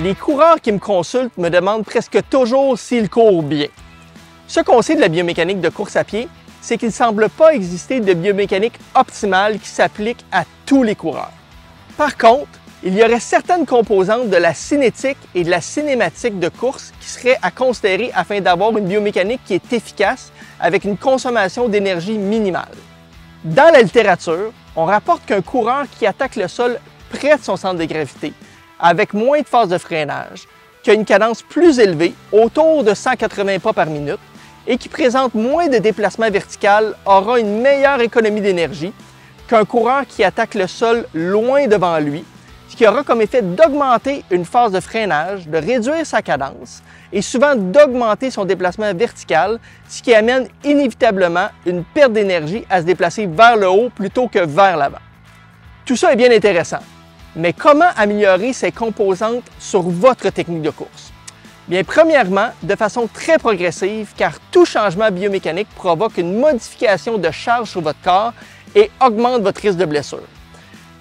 Les coureurs qui me consultent me demandent presque toujours s'ils courent bien. Ce qu'on sait de la biomécanique de course à pied, c'est qu'il ne semble pas exister de biomécanique optimale qui s'applique à tous les coureurs. Par contre, il y aurait certaines composantes de la cinétique et de la cinématique de course qui seraient à considérer afin d'avoir une biomécanique qui est efficace avec une consommation d'énergie minimale. Dans la littérature, on rapporte qu'un coureur qui attaque le sol près de son centre de gravité, avec moins de phase de freinage, qui a une cadence plus élevée, autour de 180 pas par minute, et qui présente moins de déplacement vertical, aura une meilleure économie d'énergie qu'un coureur qui attaque le sol loin devant lui, ce qui aura comme effet d'augmenter une phase de freinage, de réduire sa cadence et souvent d'augmenter son déplacement vertical, ce qui amène inévitablement une perte d'énergie à se déplacer vers le haut plutôt que vers l'avant. Tout ça est bien intéressant, mais comment améliorer ces composantes sur votre technique de course? Bien, premièrement, de façon très progressive, car tout changement biomécanique provoque une modification de charge sur votre corps et augmente votre risque de blessure.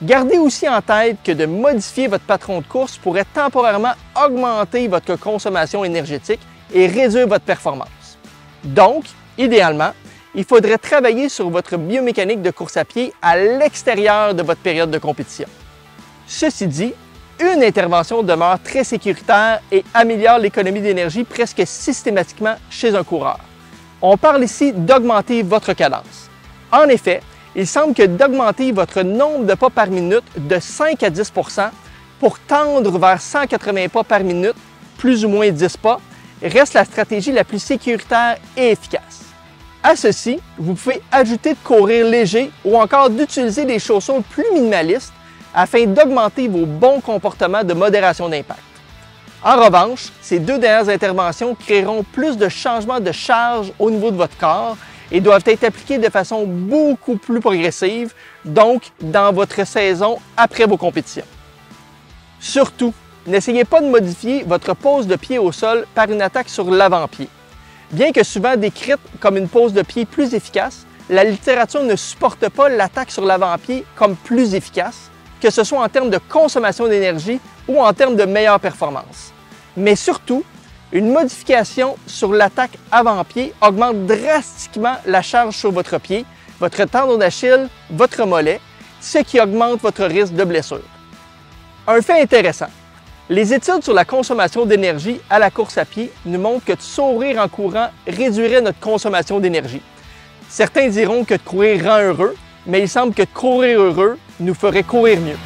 Gardez aussi en tête que de modifier votre patron de course pourrait temporairement augmenter votre consommation énergétique et réduire votre performance. Donc, idéalement, il faudrait travailler sur votre biomécanique de course à pied à l'extérieur de votre période de compétition. Ceci dit, une intervention demeure très sécuritaire et améliore l'économie d'énergie presque systématiquement chez un coureur. On parle ici d'augmenter votre cadence. En effet, il semble que d'augmenter votre nombre de pas par minute de 5 à 10 pour tendre vers 180 pas par minute, plus ou moins 10 pas, reste la stratégie la plus sécuritaire et efficace. À ceci, vous pouvez ajouter de courir léger ou encore d'utiliser des chaussures plus minimalistes afin d'augmenter vos bons comportements de modération d'impact. En revanche, ces deux dernières interventions créeront plus de changements de charge au niveau de votre corps et doivent être appliquées de façon beaucoup plus progressive, donc dans votre saison après vos compétitions. Surtout, n'essayez pas de modifier votre pose de pied au sol par une attaque sur l'avant-pied. Bien que souvent décrite comme une pose de pied plus efficace, la littérature ne supporte pas l'attaque sur l'avant-pied comme plus efficace, que ce soit en termes de consommation d'énergie ou en termes de meilleure performance. Mais surtout, une modification sur l'attaque avant-pied augmente drastiquement la charge sur votre pied, votre tendon d'Achille, votre mollet, ce qui augmente votre risque de blessure. Un fait intéressant, les études sur la consommation d'énergie à la course à pied nous montrent que de sourire en courant réduirait notre consommation d'énergie. Certains diront que de courir rend heureux, mais il semble que de courir heureux nous ferait courir mieux.